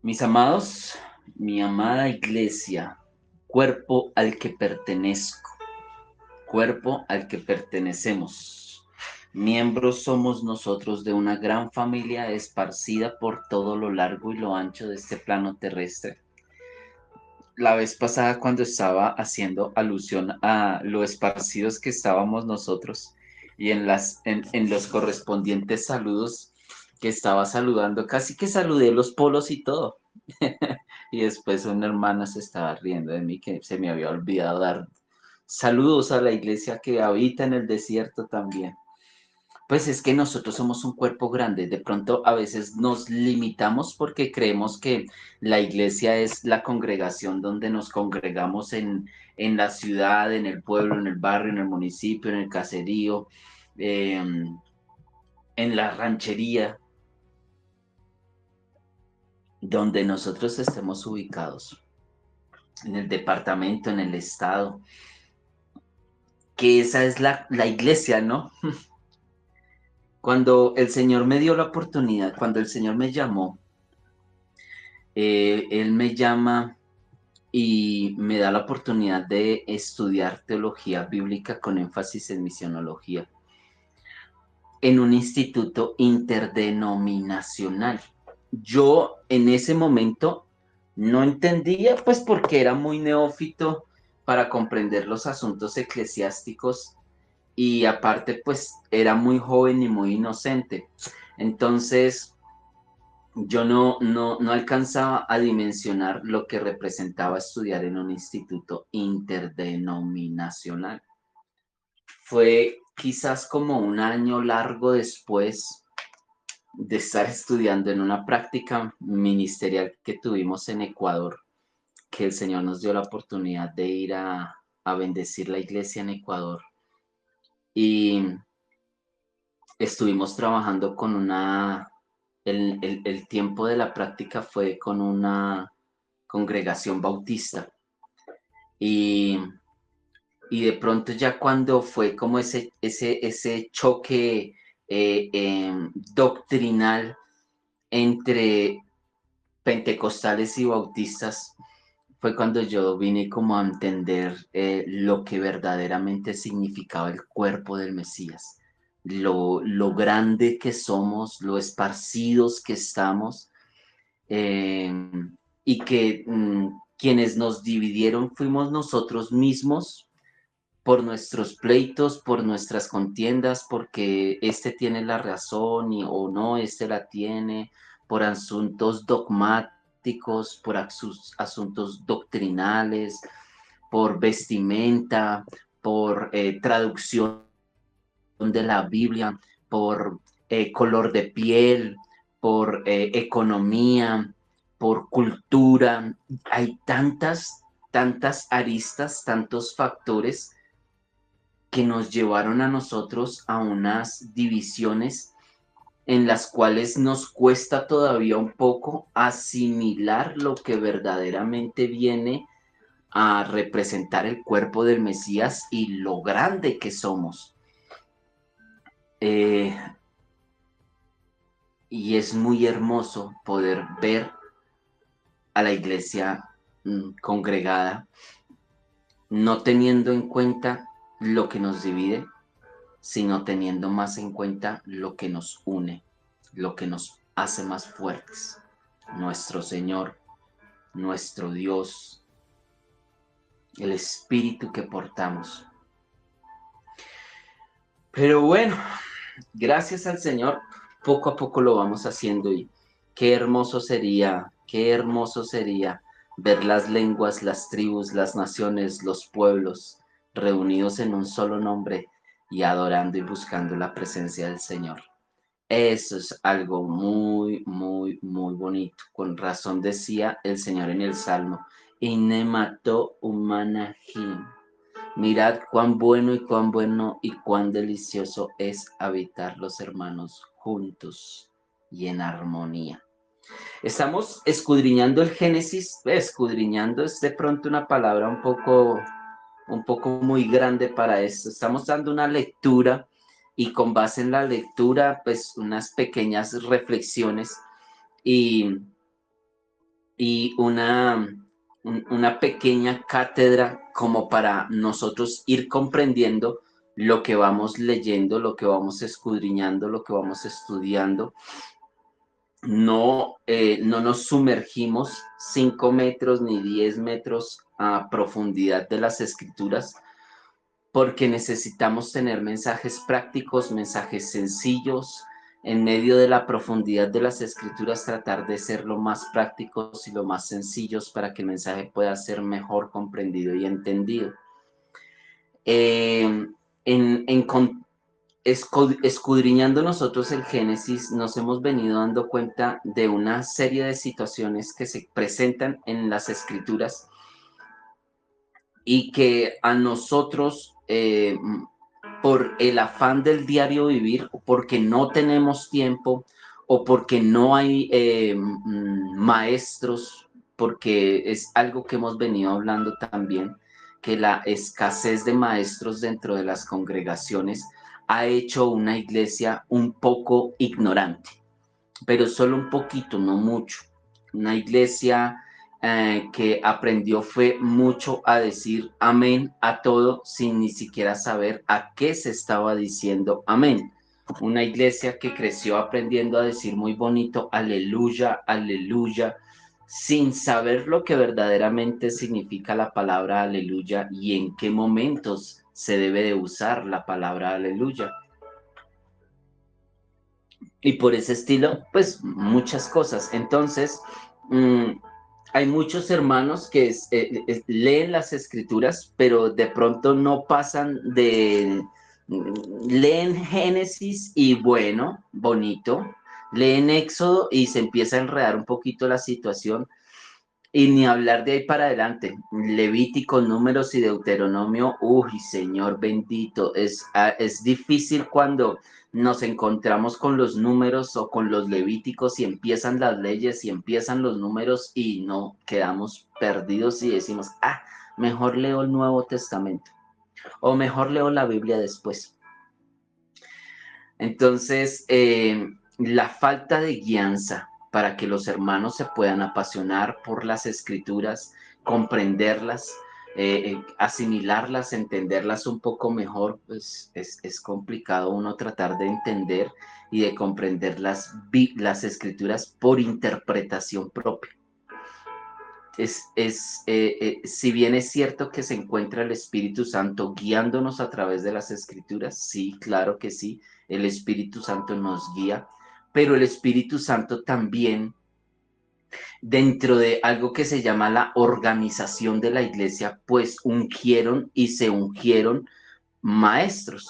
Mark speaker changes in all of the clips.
Speaker 1: Mis amados, mi amada iglesia, cuerpo al que pertenezco, cuerpo al que pertenecemos. Miembros somos nosotros de una gran familia esparcida por todo lo largo y lo ancho de este plano terrestre. La vez pasada, cuando estaba haciendo alusión a lo esparcidos que estábamos nosotros y en los correspondientes saludos que estaba saludando, casi que saludé los polos y todo. Y después una hermana se estaba riendo de mí que se me había olvidado dar saludos a la iglesia que habita en el desierto también. Pues es que nosotros somos un cuerpo grande. De pronto a veces nos limitamos porque creemos que la iglesia es la congregación donde nos congregamos en la ciudad, en el pueblo, en el barrio, en el municipio, en el caserío, eh, en la ranchería, donde nosotros estemos ubicados, en el departamento, en el estado, que esa es la iglesia, ¿no? Cuando el Señor me dio la oportunidad, cuando el Señor me llamó, Él me llama y me da la oportunidad de estudiar teología bíblica con énfasis en misionología en un instituto interdenominacional. Yo en ese momento no entendía, pues porque era muy neófito para comprender los asuntos eclesiásticos y aparte pues era muy joven y muy inocente. Entonces yo no alcanzaba a dimensionar lo que representaba estudiar en un instituto interdenominacional. Fue quizás como un año largo después de estar estudiando en una práctica ministerial que tuvimos en Ecuador, que el Señor nos dio la oportunidad de ir a bendecir la iglesia en Ecuador. Y estuvimos trabajando con el tiempo de la práctica fue con una congregación bautista. Y, y de pronto ya cuando fue como ese choque doctrinal entre pentecostales y bautistas, fue cuando yo vine como a entender lo que verdaderamente significaba el cuerpo del Mesías, lo grande que somos, lo esparcidos que estamos, eh, y que quienes nos dividieron fuimos nosotros mismos por nuestros pleitos, por nuestras contiendas, porque este tiene la razón o no, este la tiene, por asuntos dogmáticos, por asuntos doctrinales, por vestimenta, por traducción de la Biblia, por color de piel, por economía, por cultura. Hay tantas aristas, tantos factores que nos llevaron a nosotros a unas divisiones en las cuales nos cuesta todavía un poco asimilar lo que verdaderamente viene a representar el cuerpo del Mesías y lo grande que somos. Eh, y es muy hermoso poder ver a la iglesia congregada, no teniendo en cuenta lo que nos divide, sino teniendo más en cuenta lo que nos une, lo que nos hace más fuertes. Nuestro Señor, nuestro Dios, el espíritu que portamos. Pero bueno, gracias al Señor, poco a poco lo vamos haciendo y qué hermoso sería ver las lenguas, las tribus, las naciones, los pueblos reunidos en un solo nombre y adorando y buscando la presencia del Señor. Eso es algo muy, muy, muy bonito. Con razón decía el Señor en el Salmo, Inemato humanahim. Mirad cuán bueno y cuán delicioso es habitar los hermanos juntos y en armonía. Estamos escudriñando el Génesis. Escudriñando es de pronto una palabra un poco muy grande para esto. Estamos dando una lectura y con base en la lectura, pues unas pequeñas reflexiones. Y y una pequeña cátedra como para nosotros ir comprendiendo lo que vamos leyendo, lo que vamos escudriñando, lo que vamos estudiando. No, no nos sumergimos 5 metros ni 10 metros a profundidad de las escrituras, porque necesitamos tener mensajes prácticos, mensajes sencillos. En medio de la profundidad de las escrituras, tratar de ser lo más prácticos y lo más sencillos para que el mensaje pueda ser mejor comprendido y entendido. En, escudriñando nosotros el Génesis, nos hemos venido dando cuenta de una serie de situaciones que se presentan en las escrituras y que a nosotros, por el afán del diario vivir, o porque no tenemos tiempo, o porque no hay maestros, porque es algo que hemos venido hablando también, que la escasez de maestros dentro de las congregaciones ha hecho una iglesia un poco ignorante, pero solo un poquito, no mucho. Una iglesia que aprendió fue mucho a decir amén a todo sin ni siquiera saber a qué se estaba diciendo amén. Una iglesia que creció aprendiendo a decir muy bonito aleluya, aleluya, sin saber lo que verdaderamente significa la palabra aleluya y en qué momentos se debe de usar la palabra aleluya. Y por ese estilo, pues muchas cosas. Entonces, mmm, hay muchos hermanos que leen las escrituras, pero de pronto no pasan de, leen Génesis y bueno, bonito, leen Éxodo y se empieza a enredar un poquito la situación y ni hablar de ahí para adelante. Levítico, Números y Deuteronomio, uy, Señor bendito, es difícil cuando nos encontramos con los números o con los levíticos y empiezan las leyes y empiezan los números y no quedamos perdidos y decimos, mejor leo el Nuevo Testamento o mejor leo la Biblia después. Entonces, la falta de guianza para que los hermanos se puedan apasionar por las escrituras, comprenderlas, asimilarlas, entenderlas un poco mejor, pues es complicado uno tratar de entender y de comprender las escrituras por interpretación propia. Si bien es cierto que se encuentra el Espíritu Santo guiándonos a través de las escrituras, sí, claro que sí, el Espíritu Santo nos guía, pero el Espíritu Santo también, dentro de algo que se llama la organización de la iglesia, pues ungieron y se ungieron maestros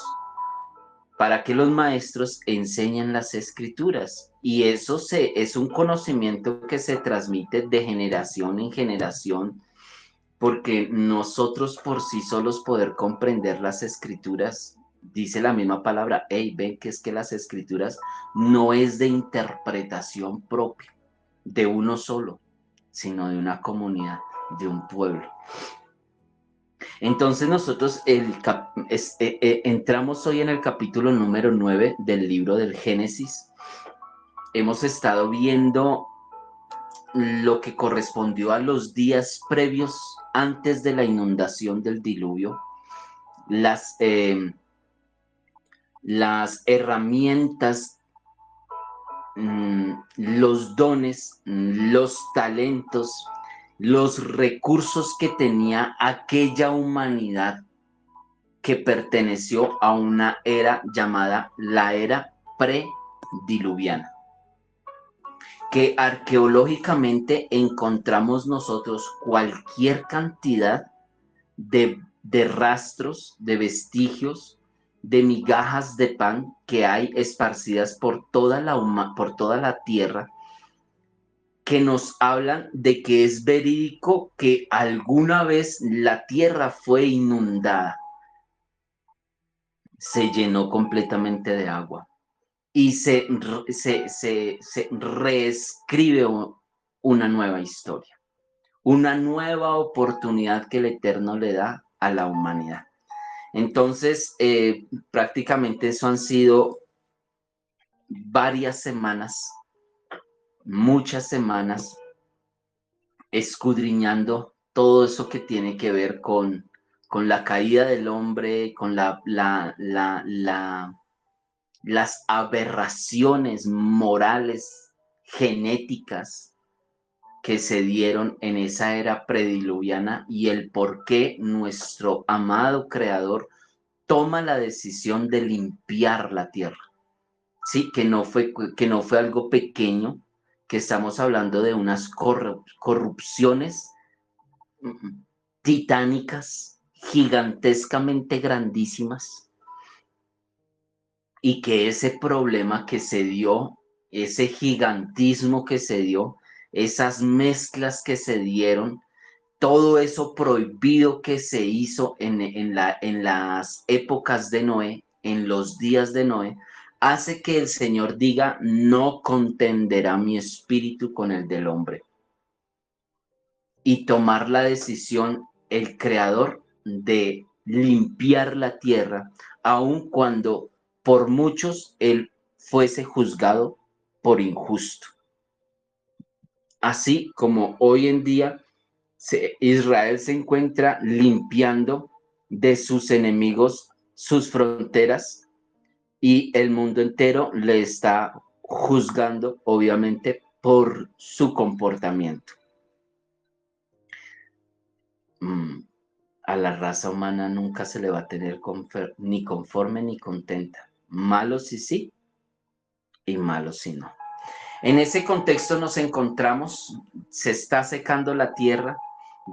Speaker 1: para que los maestros enseñen las escrituras. Y eso es un conocimiento que se transmite de generación en generación, porque nosotros por sí solos poder comprender las escrituras, dice la misma palabra, ven que es que las escrituras no es de interpretación propia de uno solo, sino de una comunidad, de un pueblo. Entonces nosotros entramos hoy en el capítulo número 9 del libro del Génesis. Hemos estado viendo lo que correspondió a los días previos antes de la inundación del diluvio, las herramientas, los dones, los talentos, los recursos que tenía aquella humanidad que perteneció a una era llamada la era prediluviana, que arqueológicamente encontramos nosotros cualquier cantidad de rastros, de vestigios, de migajas de pan que hay esparcidas por toda la tierra, que nos hablan de que es verídico que alguna vez la tierra fue inundada, se llenó completamente de agua y se reescribe una nueva historia, una nueva oportunidad que el Eterno le da a la humanidad. Entonces, prácticamente eso han sido varias semanas, muchas semanas, escudriñando todo eso que tiene que ver con la caída del hombre, con las aberraciones morales, genéticas que se dieron en esa era prediluviana y el por qué nuestro amado Creador toma la decisión de limpiar la tierra. Sí, que no fue algo pequeño, que estamos hablando de unas corrupciones titánicas, gigantescamente grandísimas, y que ese problema que se dio, ese gigantismo que se dio, esas mezclas que se dieron, todo eso prohibido que se hizo en las épocas de Noé, en los días de Noé, hace que el Señor diga, no contenderá mi espíritu con el del hombre. Y tomar la decisión, el Creador, de limpiar la tierra, aun cuando por muchos él fuese juzgado por injusto. Así como hoy en día Israel se encuentra limpiando de sus enemigos sus fronteras y el mundo entero le está juzgando, obviamente, por su comportamiento. A la raza humana nunca se le va a tener ni conforme ni contenta. Malos sí y malos sí no. En ese contexto nos encontramos, se está secando la tierra,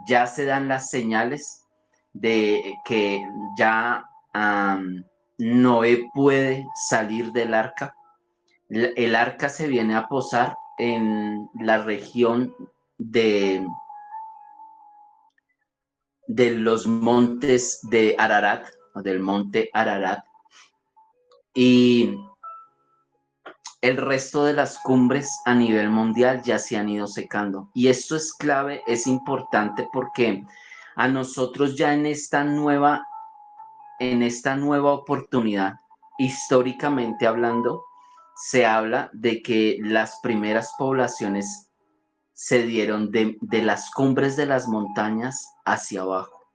Speaker 1: ya se dan las señales de que ya Noé puede salir del arca. El arca se viene a posar en la región de los montes de Ararat, o del monte Ararat, y el resto de las cumbres a nivel mundial ya se han ido secando. Y esto es clave, es importante porque a nosotros ya en esta nueva oportunidad, históricamente hablando, se habla de que las primeras poblaciones se dieron de las cumbres de las montañas hacia abajo,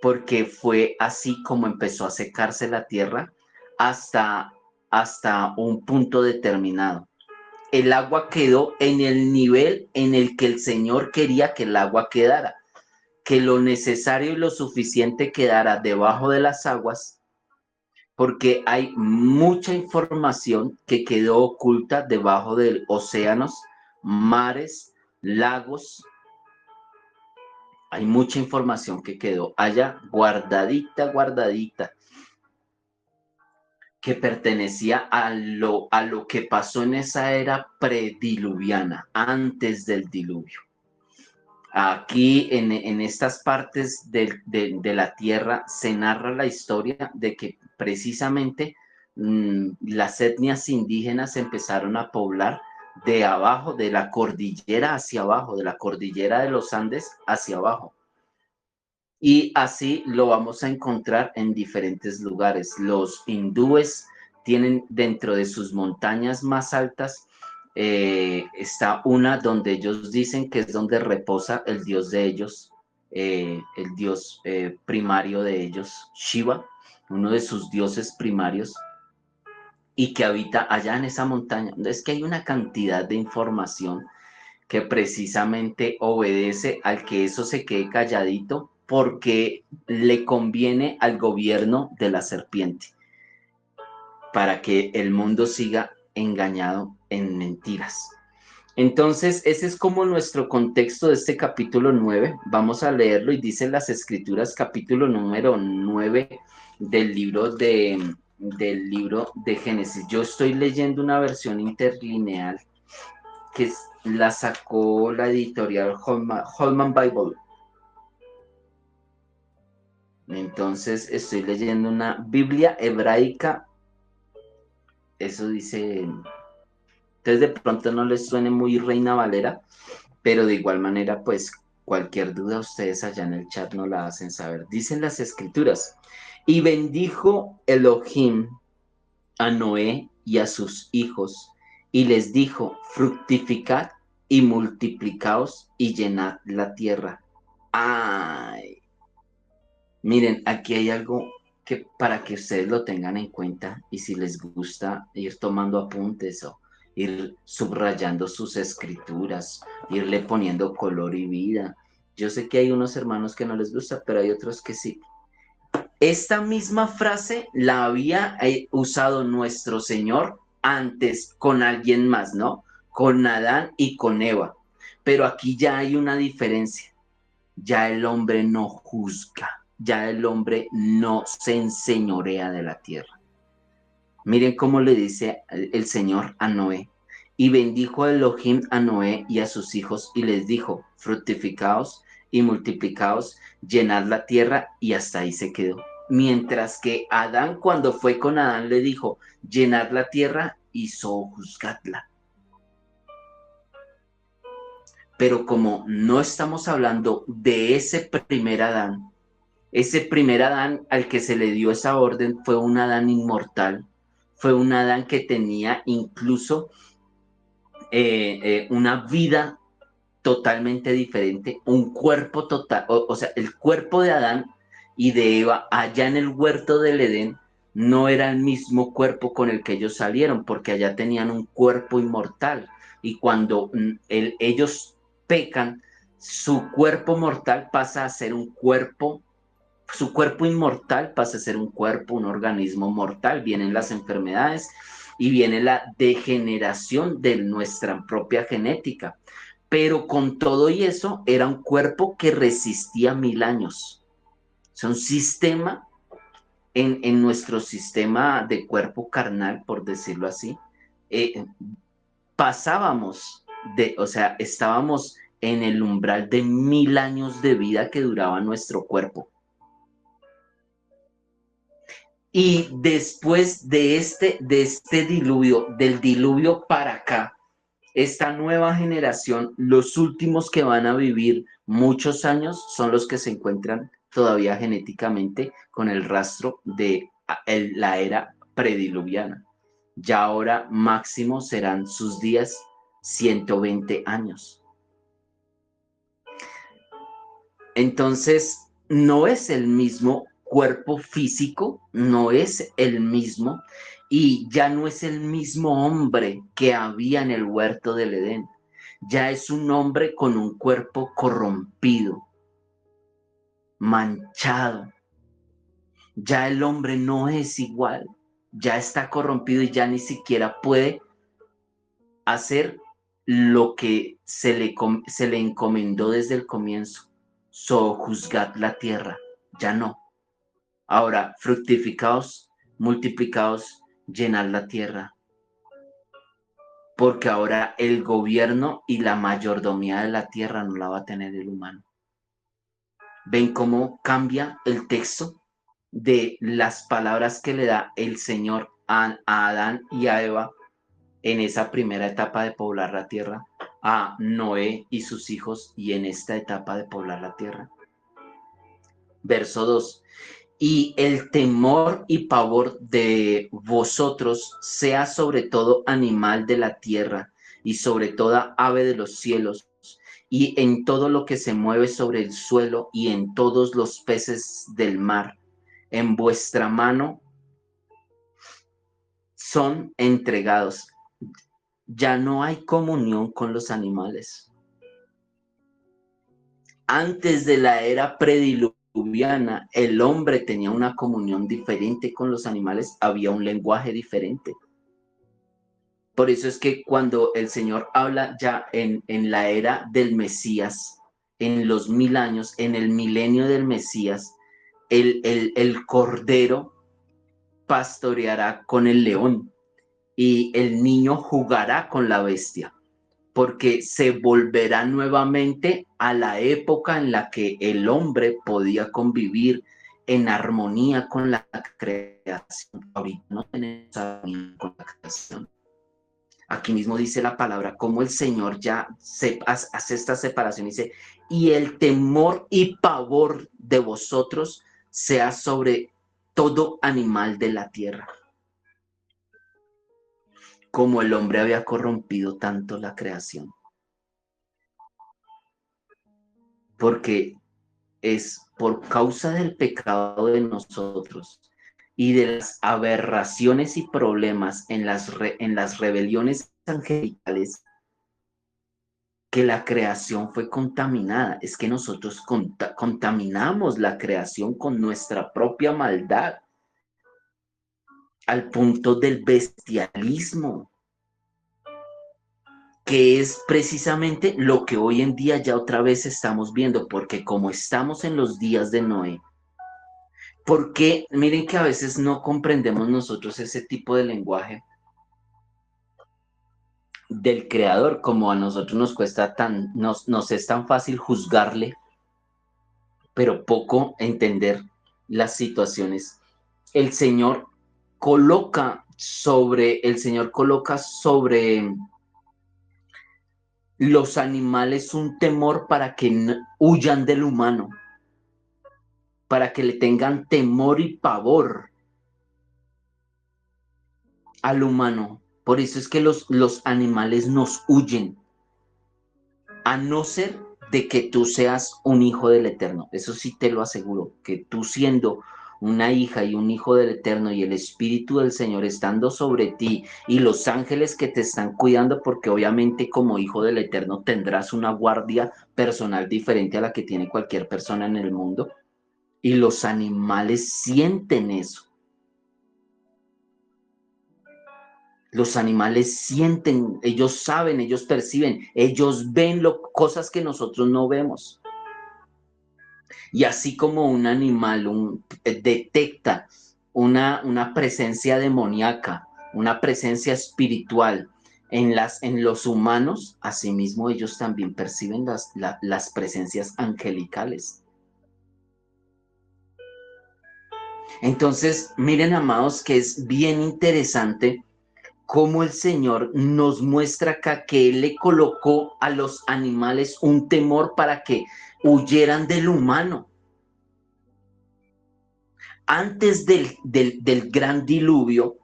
Speaker 1: porque fue así como empezó a secarse la tierra hasta un punto determinado. El agua quedó en el nivel en el que el Señor quería que el agua quedara, que lo necesario y lo suficiente quedara debajo de las aguas, porque hay mucha información que quedó oculta debajo de océanos, mares, lagos. Hay mucha información que quedó allá guardadita, que pertenecía a lo que pasó en esa era prediluviana, antes del diluvio. Aquí en estas partes de la tierra se narra la historia de que precisamente las etnias indígenas empezaron a poblar de abajo, de la cordillera hacia abajo, de la cordillera de los Andes hacia abajo. Y así lo vamos a encontrar en diferentes lugares. Los hindúes tienen dentro de sus montañas más altas, está una donde ellos dicen que es donde reposa el dios de ellos, el dios primario de ellos, Shiva, uno de sus dioses primarios, y que habita allá en esa montaña. Es que hay una cantidad de información que precisamente obedece al que eso se quede calladito porque le conviene al gobierno de la serpiente, para que el mundo siga engañado en mentiras. Entonces, ese es como nuestro contexto de este capítulo 9. Vamos a leerlo y dice las Escrituras, capítulo número 9 del libro de Génesis. Yo estoy leyendo una versión interlineal que la sacó la editorial Holman Bible. Entonces estoy leyendo una Biblia hebraica, eso dice, entonces de pronto no les suene muy Reina Valera, pero de igual manera, pues cualquier duda ustedes allá en el chat no la hacen saber. Dicen las Escrituras, y bendijo Elohim a Noé y a sus hijos, y les dijo, fructificad y multiplicaos y llenad la tierra. Ay, miren, aquí hay algo que para que ustedes lo tengan en cuenta y si les gusta ir tomando apuntes o ir subrayando sus escrituras, irle poniendo color y vida. Yo sé que hay unos hermanos que no les gusta, pero hay otros que sí. Esta misma frase la había usado nuestro Señor antes con alguien más, ¿no? Con Adán y con Eva. Pero aquí ya hay una diferencia. Ya el hombre no juzga, ya el hombre no se enseñorea de la tierra. Miren cómo le dice el Señor a Noé. Y bendijo Elohim a Noé y a sus hijos y les dijo, fructificaos y multiplicaos, llenad la tierra y hasta ahí se quedó. Mientras que Adán, cuando fue con Adán, le dijo, llenad la tierra y sojuzgadla. Pero como no estamos hablando de ese primer Adán al que se le dio esa orden fue un Adán inmortal, fue un Adán que tenía incluso una vida totalmente diferente, un cuerpo total, o sea, el cuerpo de Adán y de Eva allá en el huerto del Edén no era el mismo cuerpo con el que ellos salieron, porque allá tenían un cuerpo inmortal y cuando ellos pecan, su cuerpo mortal pasa a ser un cuerpo, su cuerpo inmortal pasa a ser un cuerpo, un organismo mortal, vienen las enfermedades y viene la degeneración de nuestra propia genética. Pero con todo y eso, era un cuerpo que resistía 1000 años. O sea, un sistema, en nuestro sistema de cuerpo carnal, por decirlo así, eh, pasábamos o sea, estábamos en el umbral de 1000 años de vida que duraba nuestro cuerpo. Y después de este diluvio, del diluvio para acá, esta nueva generación, los últimos que van a vivir muchos años son los que se encuentran todavía genéticamente con el rastro de la era prediluviana. Ya ahora máximo serán sus días 120 años. Entonces, no es el mismo cuerpo físico, no es el mismo, y ya no es el mismo hombre que había en el huerto del Edén. Ya es un hombre con un cuerpo corrompido, manchado. Ya el hombre no es igual, ya está corrompido y ya ni siquiera puede hacer lo que se le encomendó desde el comienzo, sojuzgar la tierra, ya no. Ahora, fructificaos, multiplicaos, llenad la tierra, porque ahora el gobierno y la mayordomía de la tierra no la va a tener el humano. ¿Ven cómo cambia el texto de las palabras que le da el Señor a Adán y a Eva en esa primera etapa de poblar la tierra, a Noé y sus hijos y en esta etapa de poblar la tierra? Verso 2. Y el temor y pavor de vosotros sea sobre todo animal de la tierra y sobre toda ave de los cielos y en todo lo que se mueve sobre el suelo y en todos los peces del mar. En vuestra mano son entregados. Ya no hay comunión con los animales. Antes de la era prediluviana, el hombre tenía una comunión diferente con los animales, había un lenguaje diferente. Por eso es que cuando el Señor habla ya en la era del Mesías, en los 1000 años, en el milenio del Mesías, el cordero pastoreará con el león y el niño jugará con la bestia, porque se volverá nuevamente a la época en la que el hombre podía convivir en armonía con la creación. Ahorita no tenemos armonía con la creación. Aquí mismo dice la palabra, como el Señor ya hace esta separación, dice, y el temor y pavor de vosotros sea sobre todo animal de la tierra. Como el hombre había corrompido tanto la creación. porque es por causa del pecado de nosotros y de las aberraciones y problemas en las rebeliones angelicales que la creación fue contaminada. Es que nosotros contaminamos la creación con nuestra propia maldad al punto del bestialismo, que es precisamente lo que hoy en día ya otra vez estamos viendo, porque como estamos en los días de Noé, porque miren que a veces no comprendemos nosotros ese tipo de lenguaje del creador, como a nosotros nos cuesta nos es tan fácil juzgarle, pero poco entender las situaciones. El Señor el Señor coloca sobre los animales un temor para que huyan del humano, para que le tengan temor y pavor al humano. Por eso es que los animales nos huyen, a no ser de que tú seas un hijo del Eterno. Eso sí te lo aseguro, que tú siendo una hija y un hijo del Eterno y el Espíritu del Señor estando sobre ti y los ángeles que te están cuidando, porque obviamente como hijo del Eterno tendrás una guardia personal diferente a la que tiene cualquier persona en el mundo. Y los animales sienten eso. Los animales sienten, ellos saben, ellos perciben, ellos ven cosas que nosotros no vemos. Y así como un animal detecta una presencia demoníaca, una presencia espiritual en los humanos, asimismo ellos también perciben las presencias angelicales. Entonces, miren, amados, que es bien interesante cómo el Señor nos muestra acá que Él le colocó a los animales un temor para que huyeran del humano. Antes del gran diluvio,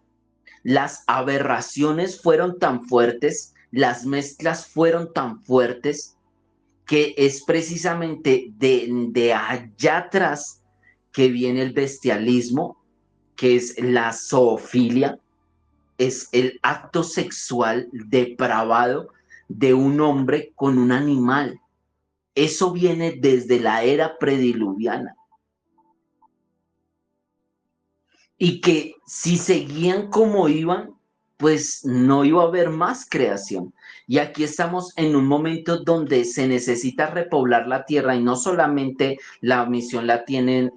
Speaker 1: las aberraciones fueron tan fuertes, las mezclas fueron tan fuertes, que es precisamente de allá atrás que viene el bestialismo, que es la zoofilia, es el acto sexual depravado de un hombre con un animal. Eso viene desde la era prediluviana. Y que si seguían como iban, pues no iba a haber más creación. Y aquí estamos en un momento donde se necesita repoblar la tierra y no solamente la misión la tienen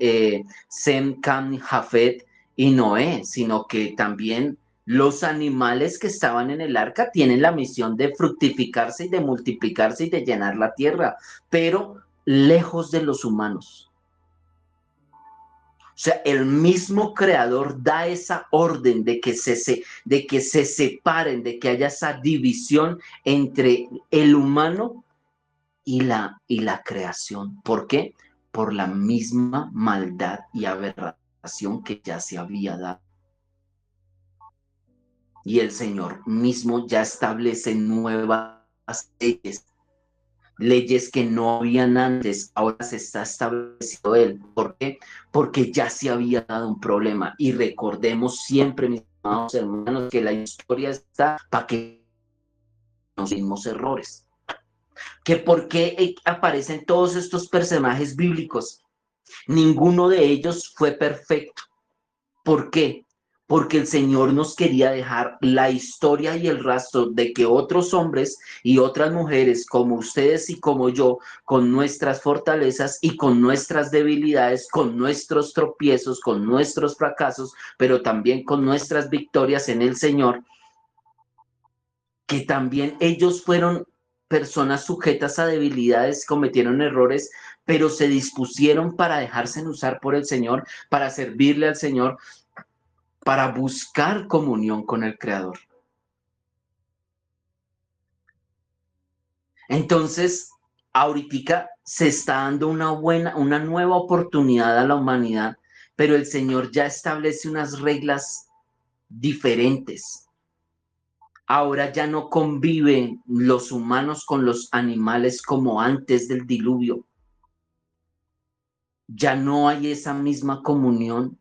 Speaker 1: Sem, Cam, Jafet y Noé, sino que también los animales que estaban en el arca tienen la misión de fructificarse y de multiplicarse y de llenar la tierra, pero lejos de los humanos. O sea, el mismo creador da esa orden de que se separen, de que haya esa división entre el humano y la creación. ¿Por qué? Por la misma maldad y aberración que ya se había dado. Y el Señor mismo ya establece nuevas leyes, leyes que no habían antes, ahora se está estableciendo él. ¿Por qué? Porque ya se había dado un problema. Y recordemos siempre, mis amados hermanos, que la historia está para que no los mismos errores. Que por qué aparecen todos estos personajes bíblicos. Ninguno de ellos fue perfecto. ¿Por qué? Porque el Señor nos quería dejar la historia y el rastro de que otros hombres y otras mujeres como ustedes y como yo, con nuestras fortalezas y con nuestras debilidades, con nuestros tropiezos, con nuestros fracasos, pero también con nuestras victorias en el Señor, que también ellos fueron personas sujetas a debilidades, cometieron errores, pero se dispusieron para dejarse usar por el Señor, para servirle al Señor, para buscar comunión con el Creador. Entonces, ahorita se está dando una nueva oportunidad a la humanidad, pero el Señor ya establece unas reglas diferentes. Ahora ya no conviven los humanos con los animales como antes del diluvio. ya no hay esa misma comunión.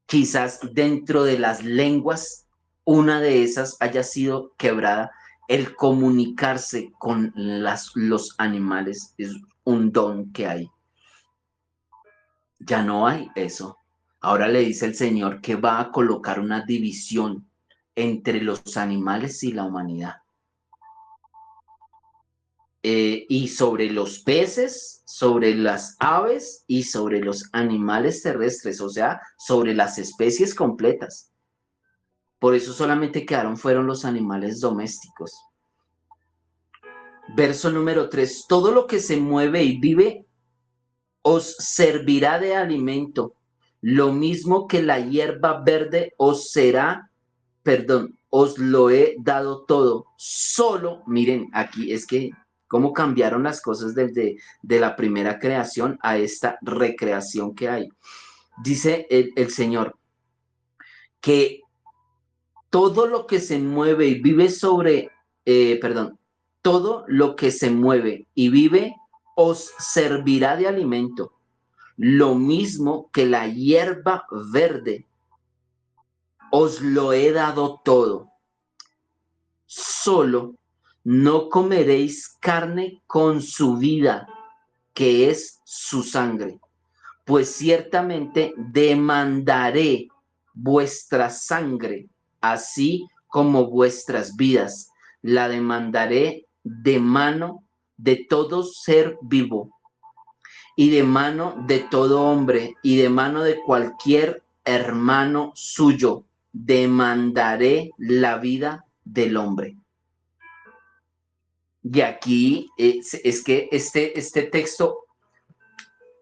Speaker 1: Quizás dentro de las lenguas, una de esas haya sido quebrada. El comunicarse con los animales es un don que hay. Ya no hay eso. Ahora le dice el Señor que va a colocar una división entre los animales y la humanidad. Y sobre los peces, sobre las aves y sobre los animales terrestres, o sea, sobre las especies completas. Por eso solamente fueron los animales domésticos. Verso número 3. Todo lo que se mueve y vive os servirá de alimento. Lo mismo que la hierba verde os lo he dado todo. Solo, miren, aquí es que cómo cambiaron las cosas desde de la primera creación a esta recreación que hay. Dice el Señor que todo lo que se mueve y vive todo lo que se mueve y vive os servirá de alimento, lo mismo que la hierba verde, os lo he dado todo. Solo no comeréis carne con su vida, que es su sangre, pues ciertamente demandaré vuestra sangre, así como vuestras vidas. La demandaré de mano de todo ser vivo y de mano de todo hombre y de mano de cualquier hermano suyo. Demandaré la vida del hombre. Y aquí es que este texto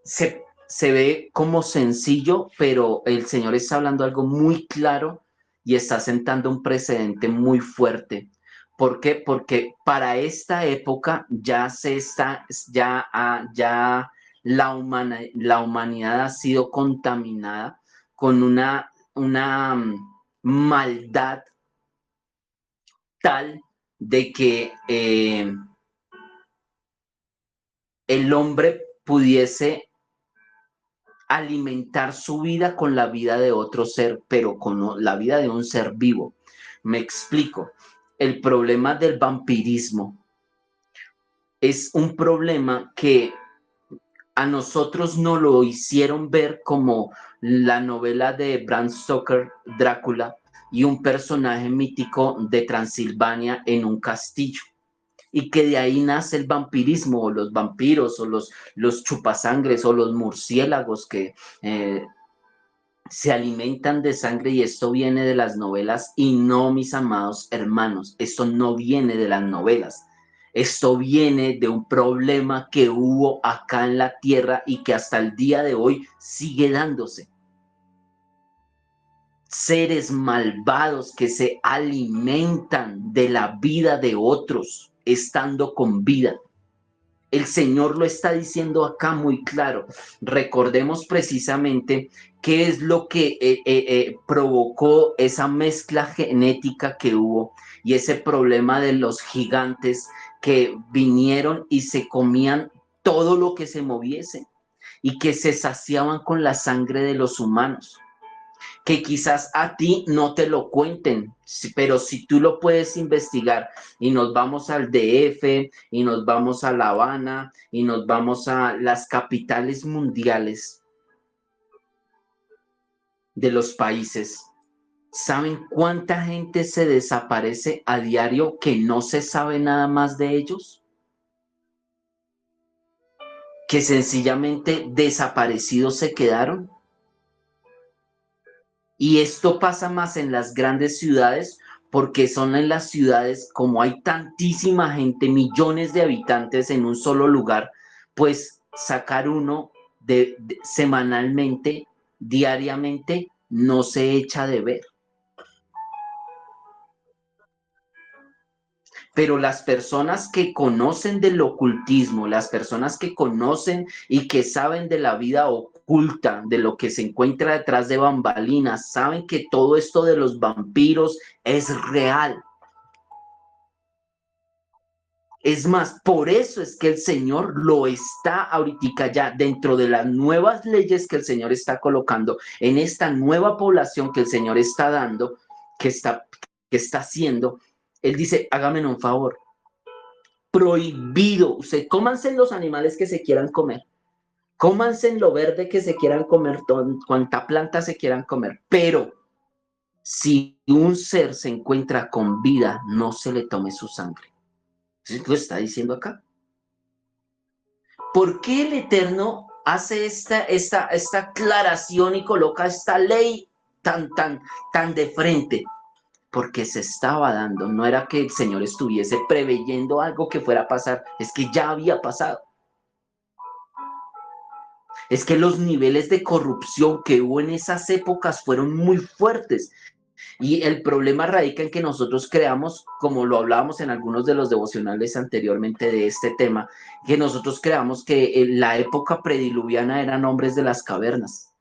Speaker 1: se ve como sencillo, pero el Señor está hablando algo muy claro y está sentando un precedente muy fuerte. ¿Por qué? Porque para esta época ya la humanidad ha sido contaminada con una maldad tal de que el hombre pudiese alimentar su vida con la vida de otro ser, pero con la vida de un ser vivo. Me explico. El problema del vampirismo es un problema que a nosotros no lo hicieron ver como la novela de Bram Stoker, Drácula, y un personaje mítico de Transilvania en un castillo. Y que de ahí nace el vampirismo, o los vampiros, o los chupasangres, o los murciélagos que se alimentan de sangre, y esto viene de las novelas. Y no, mis amados hermanos, esto no viene de las novelas. Esto viene de un problema que hubo acá en la tierra y que hasta el día de hoy sigue dándose. Seres malvados que se alimentan de la vida de otros estando con vida. El Señor lo está diciendo acá muy claro. Recordemos precisamente qué es lo que provocó esa mezcla genética que hubo y ese problema de los gigantes que vinieron y se comían todo lo que se moviese y que se saciaban con la sangre de los humanos. Que quizás a ti no te lo cuenten, pero si tú lo puedes investigar y nos vamos al DF y nos vamos a La Habana y nos vamos a las capitales mundiales de los países, ¿saben cuánta gente se desaparece a diario que no se sabe nada más de ellos? Que sencillamente desaparecidos se quedaron. Y esto pasa más en las grandes ciudades, porque son en las ciudades, como hay tantísima gente, millones de habitantes en un solo lugar, pues sacar uno semanalmente, diariamente, no se echa de ver. Pero las personas que conocen del ocultismo, las personas que conocen y que saben de la vida oculta, de lo que se encuentra detrás de bambalinas, saben que todo esto de los vampiros es real. Es más, por eso es que el Señor lo está ahorita ya dentro de las nuevas leyes que el Señor está colocando, en esta nueva población que el Señor está dando, que está, que está haciendo. Él dice, hágame un favor, prohibido, usted cómanse los animales que se quieran comer, cómanse en lo verde que se quieran comer, cuanta planta se quieran comer, pero si un ser se encuentra con vida, no se le tome su sangre. Eso lo está diciendo acá. ¿Por qué el Eterno hace esta aclaración y coloca esta ley tan de frente? Porque se estaba dando, no era que el Señor estuviese preveyendo algo que fuera a pasar, es que ya había pasado. Es que los niveles de corrupción que hubo en esas épocas fueron muy fuertes. Y el problema radica en que nosotros creamos, como lo hablábamos en algunos de los devocionales anteriormente de este tema, que nosotros creamos que en la época prediluviana eran hombres de las cavernas,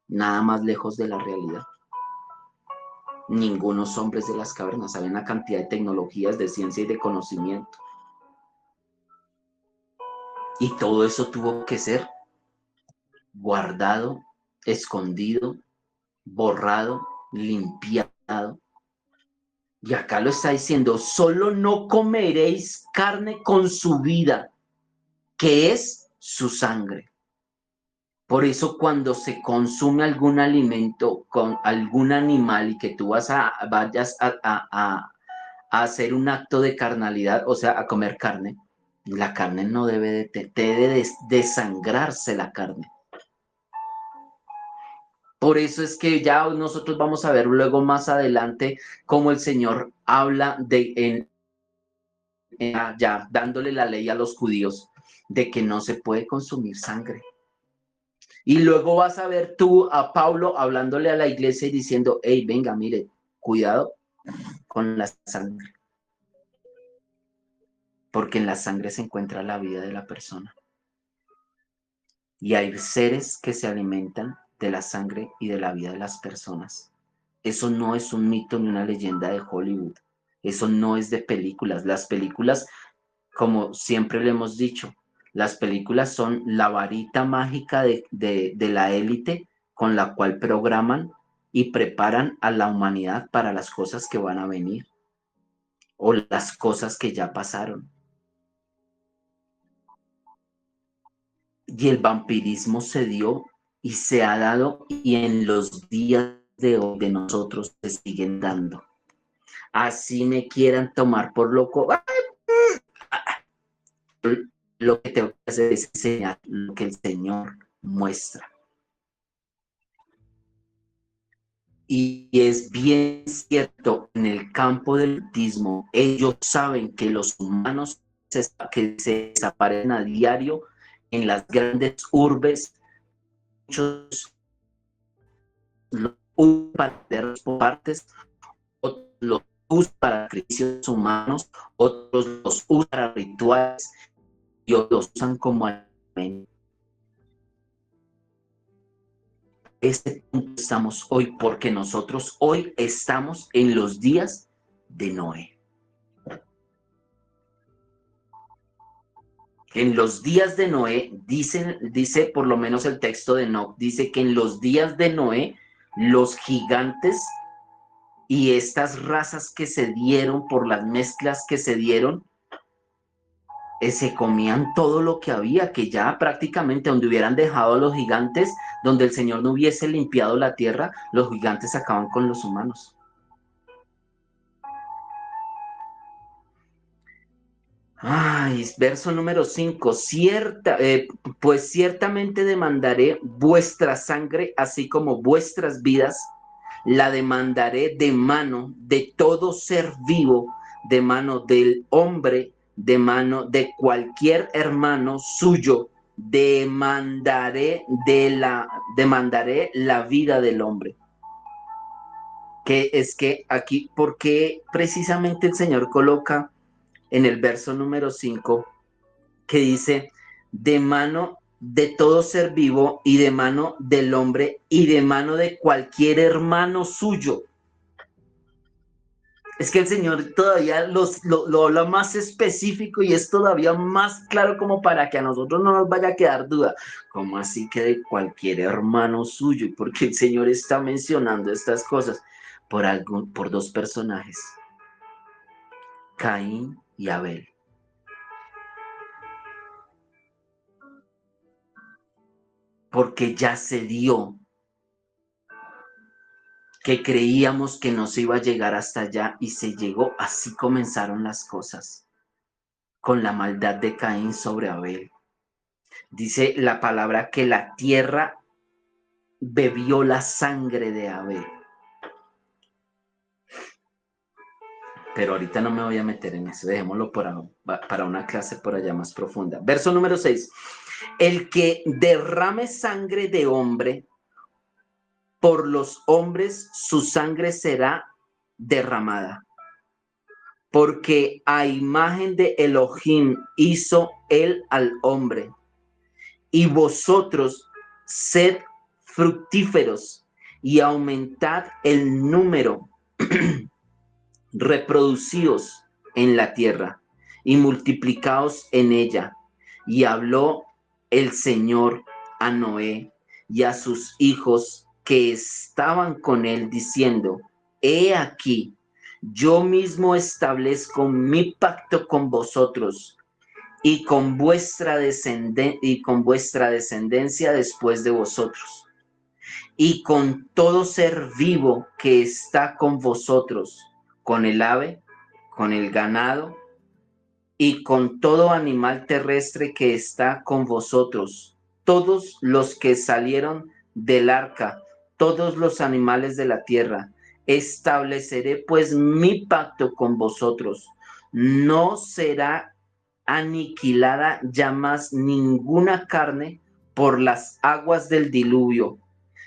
Speaker 1: nada más lejos de la realidad. Ningunos hombres de las cavernas, había una cantidad de tecnologías, de ciencia y de conocimiento. Y todo eso tuvo que ser guardado, escondido, borrado, limpiado. Y acá lo está diciendo, solo no comeréis carne con su vida, que es su sangre. Por eso cuando se consume algún alimento con algún animal y que tú vayas a hacer un acto de carnalidad, o sea, a comer carne, la carne no debe de desangrarse la carne. Por eso es que ya nosotros vamos a ver luego más adelante cómo el Señor habla ya dándole la ley a los judíos de que no se puede consumir sangre. Y luego vas a ver tú a Pablo hablándole a la iglesia y diciendo, hey, venga, mire, cuidado con la sangre. Porque en la sangre se encuentra la vida de la persona. Y hay seres que se alimentan de la sangre y de la vida de las personas. Eso no es un mito ni una leyenda de Hollywood. Eso no es de películas. Las películas, como siempre le hemos dicho, las películas son la varita mágica de la élite con la cual programan y preparan a la humanidad para las cosas que van a venir o las cosas que ya pasaron. Y el vampirismo se dio y se ha dado y en los días de hoy de nosotros se siguen dando. Así me quieran tomar por loco. Lo que tengo que hacer es enseñar lo que el Señor muestra. Y es bien cierto, en el campo del autismo, ellos saben que los humanos que se desaparecen a diario en las grandes urbes, muchos los usan para las partes, otros los usan para servicios humanos, otros los usan para rituales y otros los usan como alimento. Este punto estamos hoy porque nosotros hoy estamos en los días de Noé. En los días de Noé, dice por lo menos el texto de Enoc, dice que en los días de Noé, los gigantes y estas razas que se dieron por las mezclas que se dieron, se comían todo lo que había, que ya prácticamente donde hubieran dejado a los gigantes, donde el Señor no hubiese limpiado la tierra, los gigantes acaban con los humanos. Ay, verso número 5, pues ciertamente demandaré vuestra sangre, así como vuestras vidas, la demandaré de mano de todo ser vivo, de mano del hombre, de mano de cualquier hermano suyo, demandaré la vida del hombre. Que es que aquí, ¿por qué precisamente el Señor coloca en el verso número 5 que dice, de mano de todo ser vivo y de mano del hombre y de mano de cualquier hermano suyo? Es que el Señor todavía lo habla más específico y es todavía más claro como para que a nosotros no nos vaya a quedar duda. ¿Cómo así que de cualquier hermano suyo? Porque el Señor está mencionando estas cosas por dos personajes, Caín y Abel. Porque ya se dio, que creíamos que no se iba a llegar hasta allá y se llegó. Así comenzaron las cosas, con la maldad de Caín sobre Abel. Dice la palabra que la tierra bebió la sangre de Abel. Pero ahorita no me voy a meter en eso, dejémoslo para una clase por allá más profunda. Verso número 6. El que derrame sangre de hombre, por los hombres su sangre será derramada. Porque a imagen de Elohim hizo él al hombre. Y vosotros sed fructíferos y aumentad el número, reproducíos en la tierra y multiplicaos en ella. Y habló el Señor a Noé y a sus hijos que estaban con él, diciendo: He aquí, yo mismo establezco mi pacto con vosotros y con vuestra descendencia después de vosotros, y con todo ser vivo que está con vosotros, con el ave, con el ganado, y con todo animal terrestre que está con vosotros, todos los que salieron del arca, todos los animales de la tierra. Estableceré pues mi pacto con vosotros. No será aniquilada ya más ninguna carne por las aguas del diluvio,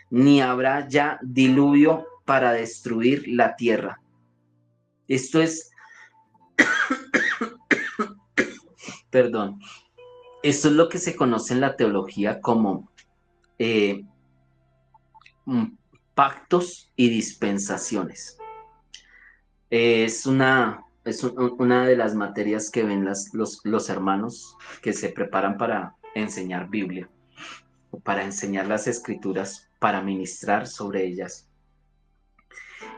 Speaker 1: ni habrá ya diluvio para destruir la tierra. Esto es, perdón, esto es lo que se conoce en la teología como eh, pactos y dispensaciones. Una de las materias que ven los hermanos que se preparan para enseñar Biblia, o para enseñar las escrituras, para ministrar sobre ellas.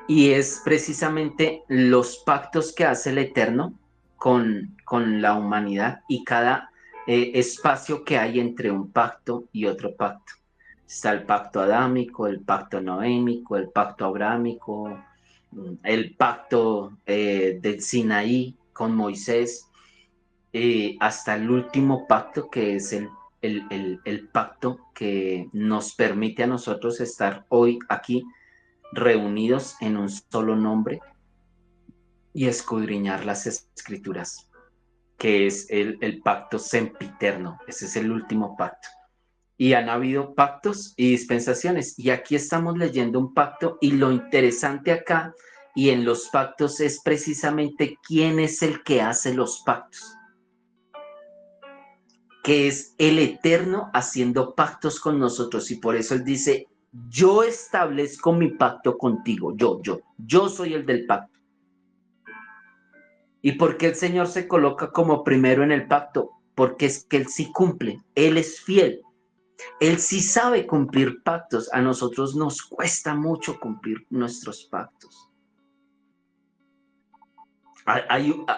Speaker 1: Y es precisamente los pactos que hace el Eterno con la humanidad y cada espacio que hay entre un pacto y otro pacto. Está el pacto adámico, el pacto noémico, el pacto abrámico, el pacto del Sinaí con Moisés, hasta el último pacto que es el pacto que nos permite a nosotros estar hoy aquí reunidos en un solo nombre y escudriñar las escrituras, que es el pacto sempiterno. Ese es el último pacto. Y han habido pactos y dispensaciones. Y aquí estamos leyendo un pacto y lo interesante acá y en los pactos es precisamente quién es el que hace los pactos, que es el Eterno haciendo pactos con nosotros. Y por eso él dice: yo establezco mi pacto contigo, yo soy el del pacto. ¿Y por qué el Señor se coloca como primero en el pacto? Porque es que Él sí cumple, Él es fiel, Él sí sabe cumplir pactos. A nosotros nos cuesta mucho cumplir nuestros pactos.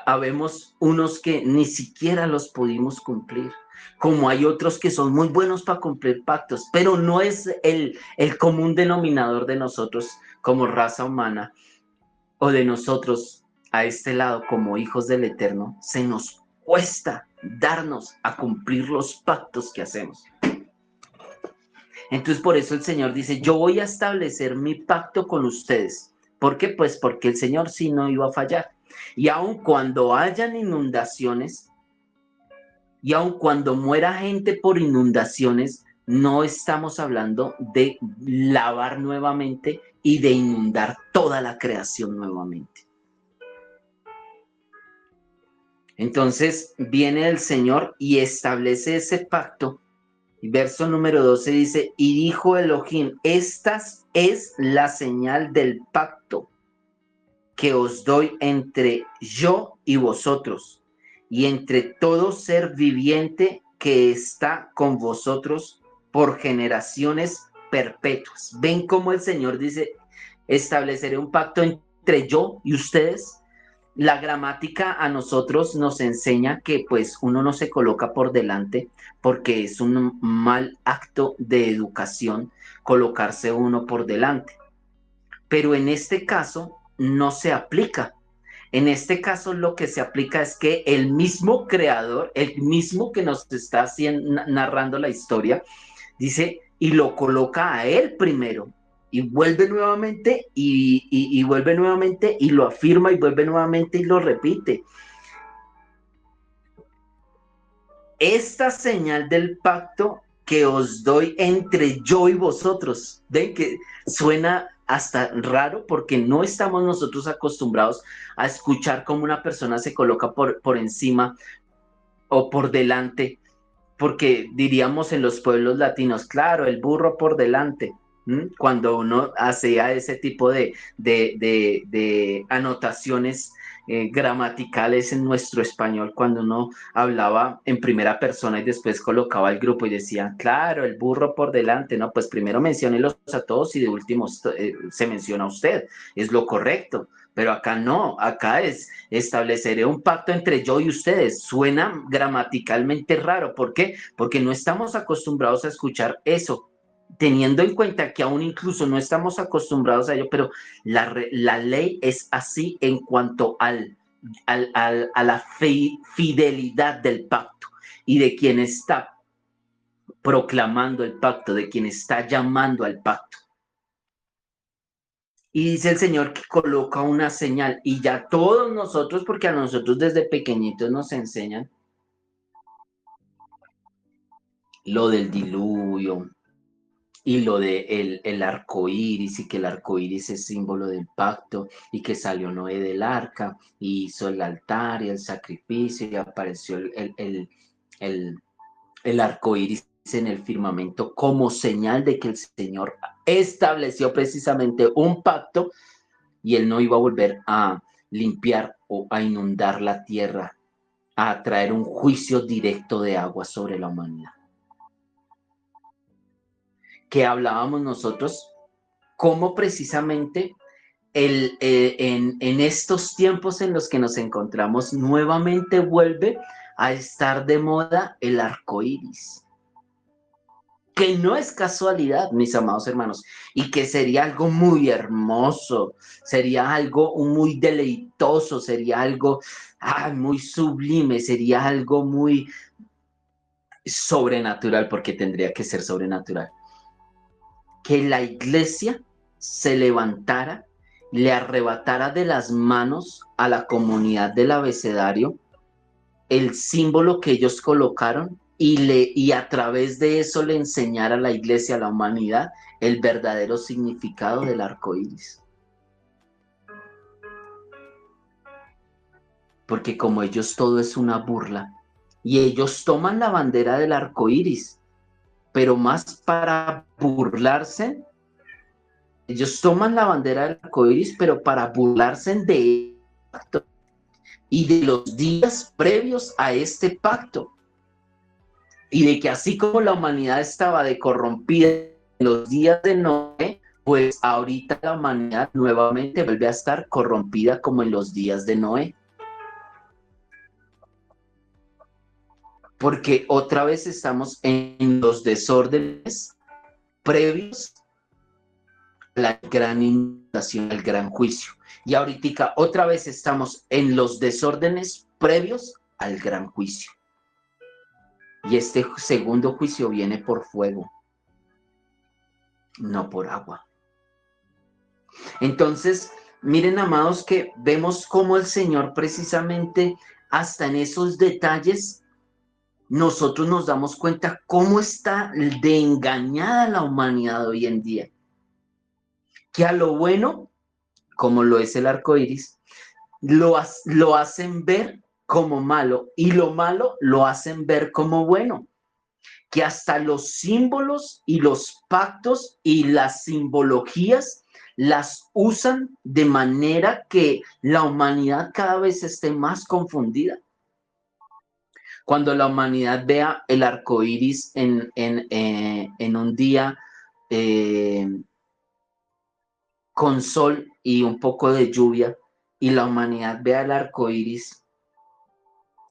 Speaker 1: Habemos unos que ni siquiera los pudimos cumplir, como hay otros que son muy buenos para cumplir pactos, pero no es el común denominador de nosotros como raza humana o de nosotros a este lado como hijos del Eterno. Se nos cuesta darnos a cumplir los pactos que hacemos. Entonces por eso el Señor dice: yo voy a establecer mi pacto con ustedes. ¿Por qué? Pues porque el Señor sí no iba a fallar. Y aun cuando hayan inundaciones, y aun cuando muera gente por inundaciones, no estamos hablando de lavar nuevamente y de inundar toda la creación nuevamente. Entonces viene el Señor y establece ese pacto. Y verso número 12 dice: y dijo Elohim: esta es la señal del pacto que os doy entre yo y vosotros, y entre todo ser viviente que está con vosotros por generaciones perpetuas. ¿Ven cómo el Señor dice, estableceré un pacto entre yo y ustedes? La gramática a nosotros nos enseña que pues uno no se coloca por delante porque es un mal acto de educación colocarse uno por delante. Pero en este caso no se aplica. En este caso lo que se aplica es que el mismo creador, el mismo que nos está narrando la historia, dice, y lo coloca a él primero, y vuelve nuevamente, y vuelve nuevamente, y lo afirma, y vuelve nuevamente, y lo repite. Esta señal del pacto que os doy entre yo y vosotros. Ven que suena hasta raro porque no estamos nosotros acostumbrados a escuchar cómo una persona se coloca por encima o por delante, porque diríamos en los pueblos latinos, claro, el burro por delante. Cuando uno hacía ese tipo de anotaciones gramaticales en nuestro español, cuando uno hablaba en primera persona y después colocaba el grupo y decía, claro, el burro por delante, no, pues primero menciónelos a todos y de último se menciona a usted, es lo correcto. Pero acá no, acá es estableceré un pacto entre yo y ustedes. Suena gramaticalmente raro. ¿Por qué? Porque no estamos acostumbrados a escuchar eso, teniendo en cuenta que aún incluso no estamos acostumbrados a ello, pero la ley es así en cuanto a la fidelidad del pacto y de quien está proclamando el pacto, de quien está llamando al pacto. Y dice el Señor que coloca una señal y ya todos nosotros, porque a nosotros desde pequeñitos nos enseñan lo del diluvio y lo de el arco iris y que el arco iris es símbolo del pacto y que salió Noé del arca y hizo el altar y el sacrificio y apareció el, el arco iris en el firmamento como señal de que el Señor estableció precisamente un pacto y él no iba a volver a limpiar o a inundar la tierra, a traer un juicio directo de agua sobre la humanidad. Que hablábamos nosotros, cómo precisamente en estos tiempos en los que nos encontramos nuevamente vuelve a estar de moda el arco iris. Que no es casualidad, mis amados hermanos, y que sería algo muy hermoso, sería algo muy deleitoso, sería algo muy sublime, sería algo muy sobrenatural, porque tendría que ser sobrenatural. Que la iglesia se levantara, le arrebatara de las manos a la comunidad del abecedario el símbolo que ellos colocaron y a través de eso le enseñara a la iglesia, a la humanidad, el verdadero significado del arco iris. Porque como ellos todo es una burla, y ellos toman la bandera del arco iris, pero más para burlarse, ellos toman la bandera del arco iris, pero para burlarse de pacto y de los días previos a este pacto. Y de que así como la humanidad estaba de corrompida en los días de Noé, pues ahorita la humanidad nuevamente vuelve a estar corrompida como en los días de Noé. Porque otra vez estamos en los desórdenes previos a la gran inundación, al gran juicio. Y ahorita otra vez estamos en los desórdenes previos al gran juicio. Y este segundo juicio viene por fuego, no por agua. Entonces, miren, amados, que vemos cómo el Señor precisamente hasta en esos detalles nosotros nos damos cuenta cómo está de engañada la humanidad hoy en día. Que a lo bueno, como lo es el arco iris, lo hacen ver como malo y lo malo lo hacen ver como bueno. Que hasta los símbolos y los pactos y las simbologías las usan de manera que la humanidad cada vez esté más confundida. Cuando la humanidad vea el arco iris en un día con sol y un poco de lluvia, y la humanidad vea el arco iris,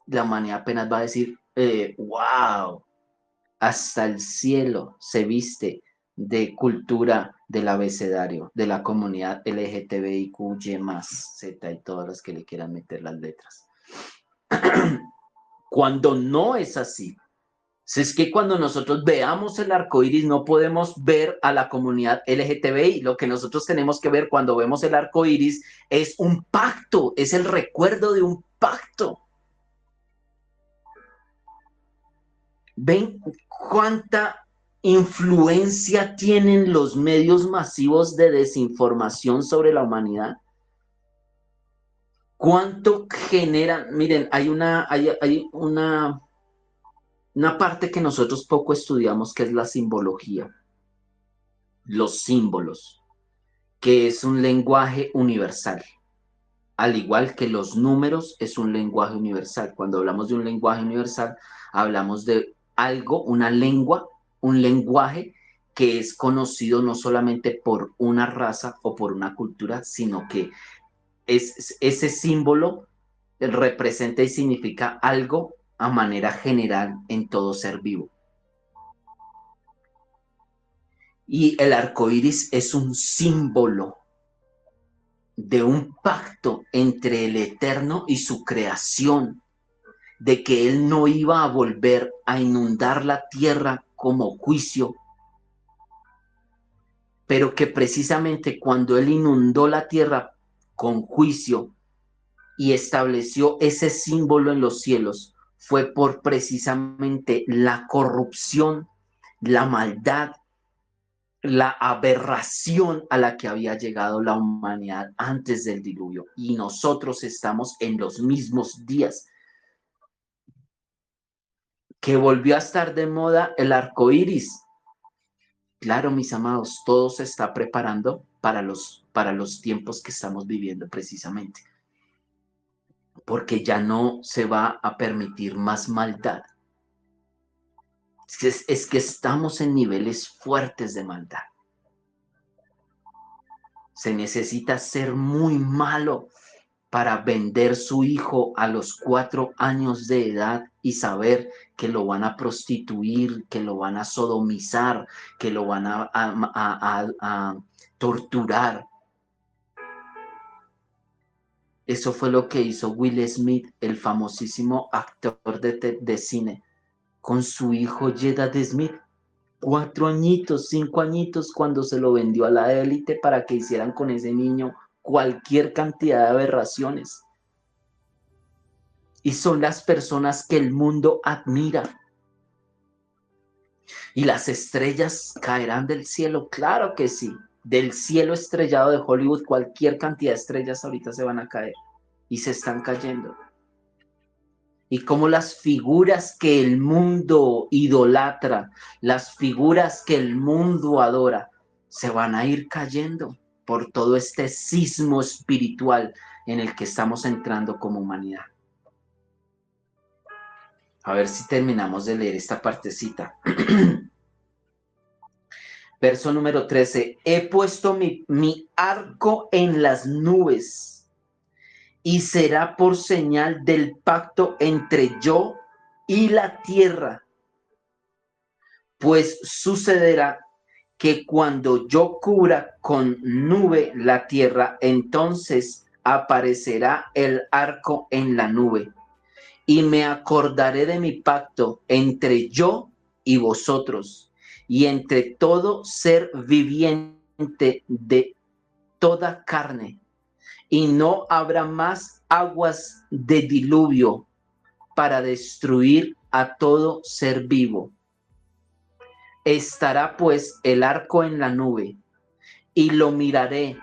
Speaker 1: la humanidad apenas va a decir, wow, hasta el cielo se viste de cultura del abecedario, de la comunidad LGTBIQY+, Z y todas las que le quieran meter las letras. Cuando no es así, si es que cuando nosotros veamos el arco iris no podemos ver a la comunidad LGTBI. Lo que nosotros tenemos que ver cuando vemos el arco iris es un pacto, es el recuerdo de un pacto. ¿Ven cuánta influencia tienen los medios masivos de desinformación sobre la humanidad? ¿Cuánto generan? Miren, hay una parte que nosotros poco estudiamos, que es la simbología, los símbolos, que es un lenguaje universal. Al igual que los números, es un lenguaje universal. Cuando hablamos de un lenguaje universal, hablamos de algo, una lengua, un lenguaje que es conocido no solamente por una raza o por una cultura, sino que ese símbolo representa y significa algo a manera general en todo ser vivo. Y el arco iris es un símbolo de un pacto entre el Eterno y su creación, de que Él no iba a volver a inundar la tierra como juicio, pero que precisamente cuando Él inundó la tierra con juicio y estableció ese símbolo en los cielos, fue por precisamente la corrupción, la maldad, la aberración a la que había llegado la humanidad antes del diluvio. Y nosotros estamos en los mismos días. Que volvió a estar de moda el arco iris. Claro, mis amados, todo se está preparando para los tiempos que estamos viviendo precisamente. Porque ya no se va a permitir más maldad. Es que estamos en niveles fuertes de maldad. Se necesita ser muy malo para vender su hijo a los 4 años de edad y saber que lo van a prostituir, que lo van a sodomizar, que lo van a torturar. Eso fue lo que hizo Will Smith, el famosísimo actor de cine, con su hijo Jada Smith. 4 añitos, 5 añitos, cuando se lo vendió a la élite para que hicieran con ese niño cualquier cantidad de aberraciones. Y son las personas que el mundo admira. ¿Y las estrellas caerán del cielo? Claro que sí. Del cielo estrellado de Hollywood, cualquier cantidad de estrellas ahorita se van a caer. Y se están cayendo. Y como las figuras que el mundo idolatra, las figuras que el mundo adora, se van a ir cayendo por todo este sismo espiritual en el que estamos entrando como humanidad. A ver si terminamos de leer esta partecita. Verso número 13. He puesto mi arco en las nubes y será por señal del pacto entre yo y la tierra. Pues sucederá que cuando yo cubra con nube la tierra, entonces aparecerá el arco en la nube. Y me acordaré de mi pacto entre yo y vosotros, y entre todo ser viviente de toda carne. Y no habrá más aguas de diluvio para destruir a todo ser vivo. Estará pues el arco en la nube, y lo miraré,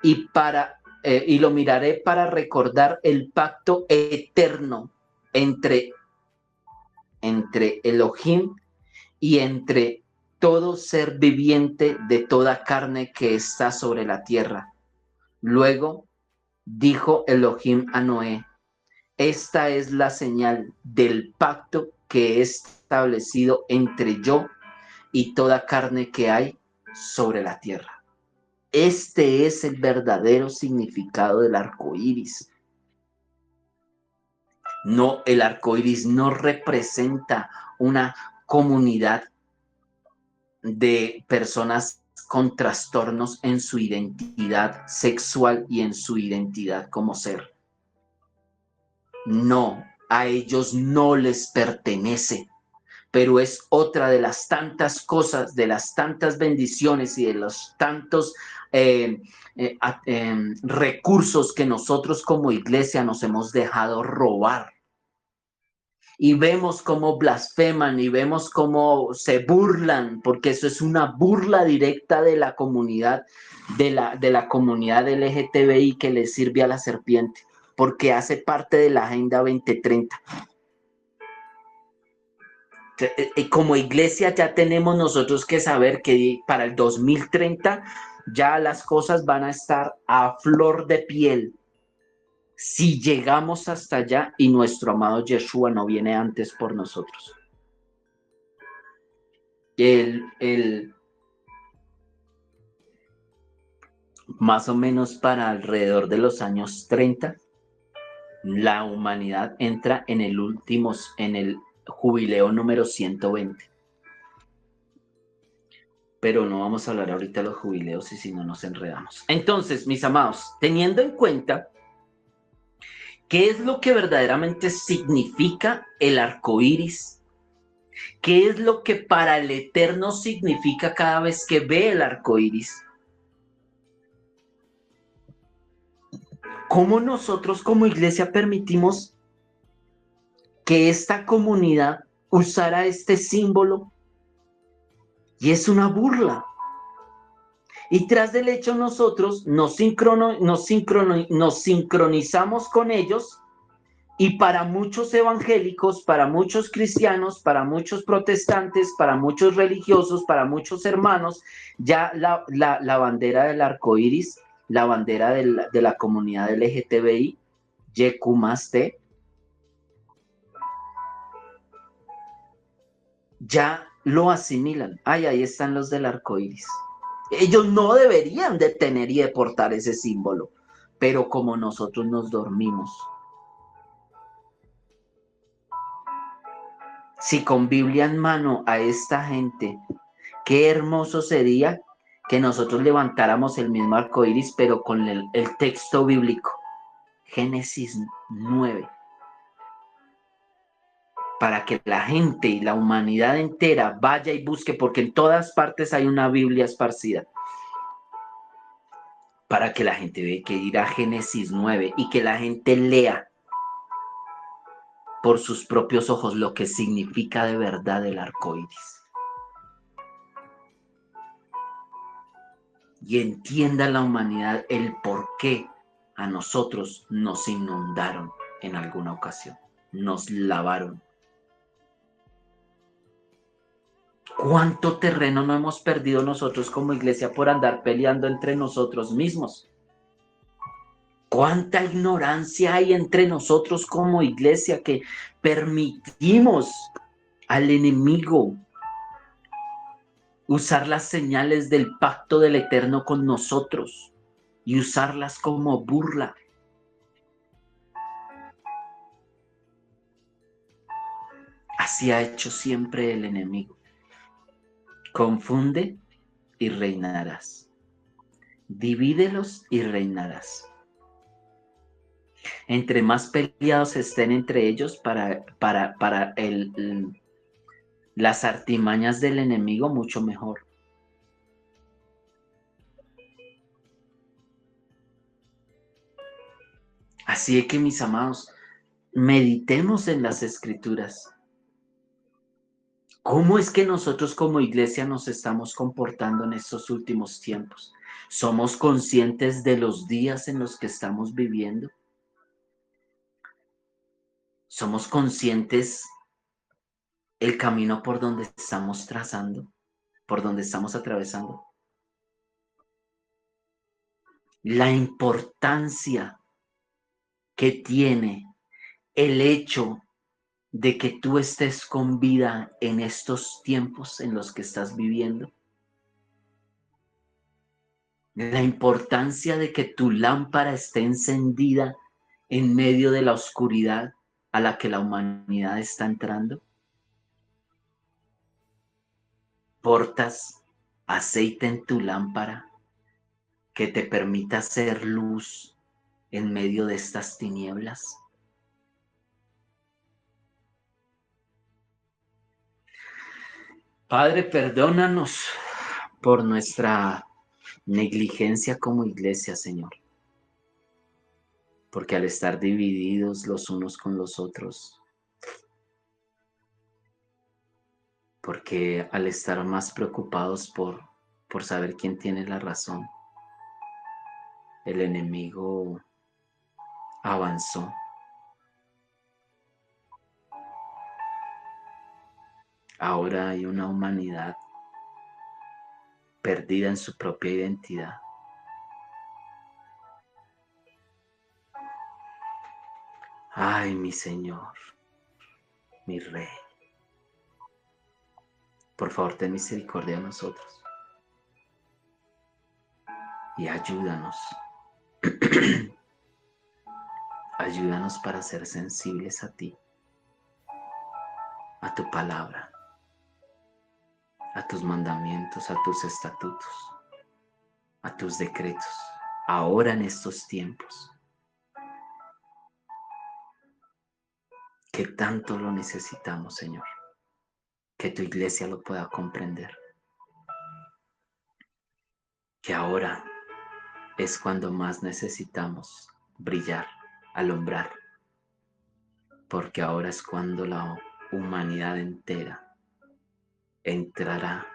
Speaker 1: y lo miraré para recordar el pacto eterno entre Elohim y entre todo ser viviente de toda carne que está sobre la tierra. Luego dijo Elohim a Noé: esta es la señal del pacto que he establecido entre yo y toda carne que hay sobre la tierra. Este es el verdadero significado del arco iris. No, el arco iris no representa una comunidad de personas con trastornos en su identidad sexual y en su identidad como ser. No, a ellos no les pertenece, pero es otra de las tantas cosas, de las tantas bendiciones y de los tantos recursos que nosotros como iglesia nos hemos dejado robar. Y vemos cómo blasfeman y vemos cómo se burlan, porque eso es una burla directa de la comunidad, de la comunidad LGTBI que le sirve a la serpiente, porque hace parte de la Agenda 2030. Como iglesia ya tenemos nosotros que saber que para el 2030 ya las cosas van a estar a flor de piel. Si llegamos hasta allá y nuestro amado Yeshua no viene antes por nosotros. Más o menos para alrededor de los años 30, la humanidad entra en el jubileo número 120. Pero no vamos a hablar ahorita de los jubileos y si no nos enredamos. Entonces, mis amados, teniendo en cuenta qué es lo que verdaderamente significa el arco iris, qué es lo que para el Eterno significa cada vez que ve el arco iris, ¿cómo nosotros como iglesia permitimos que esta comunidad usara este símbolo? Y es una burla. Y tras del hecho nosotros nos sincronizamos con ellos, y para muchos evangélicos, para muchos cristianos, para muchos protestantes, para muchos religiosos, para muchos hermanos, ya la bandera del arco iris, la bandera de la comunidad LGTBI, YQ+T, ya lo asimilan. Ay, ahí están los del arco iris. Ellos no deberían de tener y de portar ese símbolo, pero como nosotros nos dormimos. Si con Biblia en mano a esta gente, qué hermoso sería que nosotros levantáramos el mismo arco iris, pero con el texto bíblico, Génesis 9, para que la gente y la humanidad entera vaya y busque, porque en todas partes hay una Biblia esparcida, para que la gente vea que ir a Génesis 9 y que la gente lea por sus propios ojos lo que significa de verdad el arco iris. Y entienda la humanidad el por qué a nosotros nos inundaron en alguna ocasión, nos lavaron. ¿Cuánto terreno no hemos perdido nosotros como iglesia por andar peleando entre nosotros mismos? ¿Cuánta ignorancia hay entre nosotros como iglesia que permitimos al enemigo usar las señales del pacto del Eterno con nosotros y usarlas como burla? Así ha hecho siempre el enemigo. Confunde y reinarás. Divídelos y reinarás. Entre más peleados estén entre ellos para las artimañas del enemigo, mucho mejor. Así que, mis amados, meditemos en las Escrituras. ¿Cómo es que nosotros como iglesia nos estamos comportando en estos últimos tiempos? ¿Somos conscientes de los días en los que estamos viviendo? ¿Somos conscientes el camino por donde estamos trazando? por donde estamos atravesando. La importancia que tiene el hecho de que tú estés con vida en estos tiempos en los que estás viviendo. La importancia de que tu lámpara esté encendida en medio de la oscuridad a la que la humanidad está entrando. Portas aceite en tu lámpara que te permita hacer luz en medio de estas tinieblas. Padre, perdónanos por nuestra negligencia como iglesia, Señor. Porque al estar divididos los unos con los otros, porque al estar más preocupados por saber quién tiene la razón, el enemigo avanzó. Ahora hay una humanidad perdida en su propia identidad. Ay, mi Señor, mi Rey, por favor, ten misericordia de nosotros y ayúdanos. Ayúdanos para ser sensibles a ti, a tu palabra, a tus mandamientos, a tus estatutos, a tus decretos, ahora en estos tiempos, que tanto lo necesitamos, Señor, que tu iglesia lo pueda comprender, que ahora es cuando más necesitamos brillar, alumbrar, porque ahora es cuando la humanidad entera entrará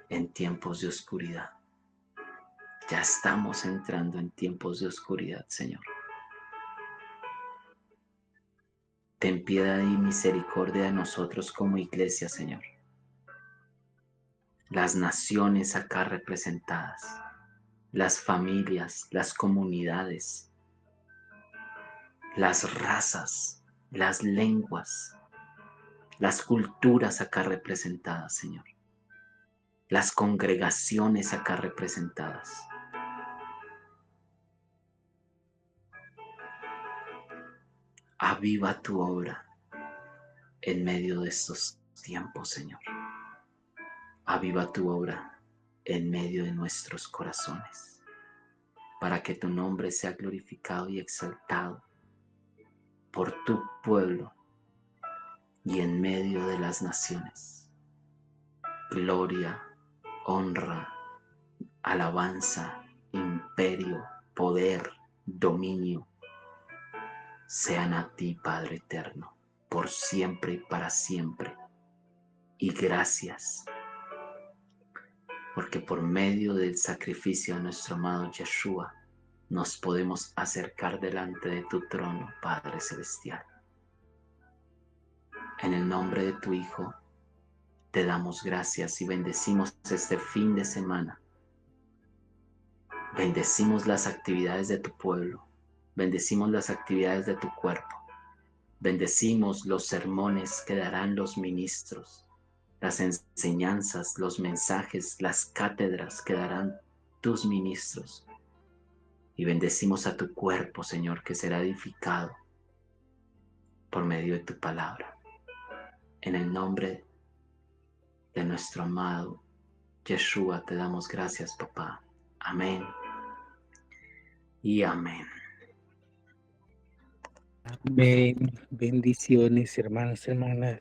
Speaker 1: en tiempos de oscuridad. Ya estamos entrando en tiempos de oscuridad, Señor. Ten piedad y misericordia de nosotros como iglesia, Señor. Las naciones acá representadas, las familias, las comunidades, las razas, las lenguas, las culturas acá representadas, Señor. Las congregaciones acá representadas. Aviva tu obra en medio de estos tiempos, Señor. Aviva tu obra en medio de nuestros corazones, para que tu nombre sea glorificado y exaltado por tu pueblo y en medio de las naciones. Gloria, honra, alabanza, imperio, poder, dominio, sean a ti, Padre eterno, por siempre y para siempre. Y gracias, porque por medio del sacrificio de nuestro amado Yeshua, nos podemos acercar delante de tu trono, Padre Celestial. En el nombre de tu Hijo, te damos gracias y bendecimos este fin de semana. Bendecimos las actividades de tu pueblo. Bendecimos las actividades de tu cuerpo. Bendecimos los sermones que darán los ministros, las enseñanzas, los mensajes, las cátedras que darán tus ministros. Y bendecimos a tu cuerpo, Señor, que será edificado por medio de tu palabra. En el nombre de nuestro amado Yeshua te damos gracias, papá. Amén y amén.
Speaker 2: Amén. Bendiciones, hermanos, hermanas.